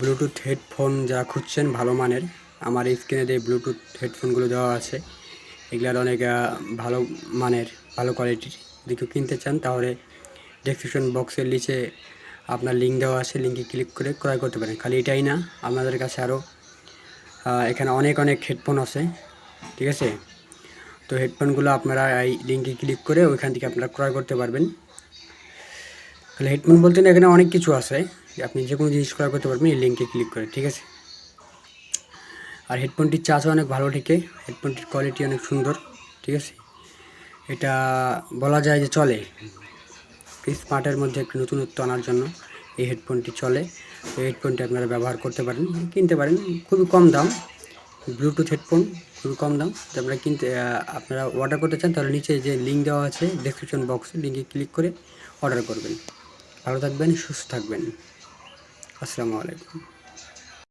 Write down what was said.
Bluetooth headphone যারা খুঁজছেন ভালো মানের, আমার স্ক্রিনে যে ব্লুটুথ হেডফোনগুলো দেওয়া আছে এগুলার অনেক ভালো মানের, ভালো কোয়ালিটির। যদি কেউ কিনতে চান তাহলে ডেসক্রিপশন বক্সের নিচে আপনার লিঙ্ক দেওয়া আছে, লিঙ্কে ক্লিক করে ক্রয় করতে পারেন। খালি এটাই না, আপনাদের কাছে আরও এখানে অনেক হেডফোন আছে, ঠিক আছে। তো হেডফোনগুলো আপনারা এই লিঙ্কে ক্লিক করে ওইখান থেকে আপনারা ক্রয় করতে পারবেন। তাহলে হেডফোন বলতে না, এখানে অনেক কিছু আছে, আপনি যে কোনো জিনিস ক্রয় করতে পারবেন এই লিঙ্কে ক্লিক করে, ঠিক আছে। আর হেডফোনটির চার্জও অনেক ভালো ঠেকে, হেডফোনটির কোয়ালিটি অনেক সুন্দর, ঠিক আছে। এটা বলা যায় যে চলে, স্মার্টের মধ্যে একটু নতুনত্ব আনার জন্য এই হেডফোনটি চলে। এই হেডফোনটি আপনারা ব্যবহার করতে পারেন, কিনতে পারেন, খুবই কম দাম। ব্লুটুথ হেডফোন খুবই কম দাম। তো আপনারা অর্ডার করতে চান তাহলে নিচে যে লিঙ্ক দেওয়া আছে ডেসক্রিপশন বক্সে, লিঙ্কে ক্লিক করে অর্ডার করবেন। ভালো থাকবেন, সুস্থ থাকবেন। আসসালামু আলাইকুম।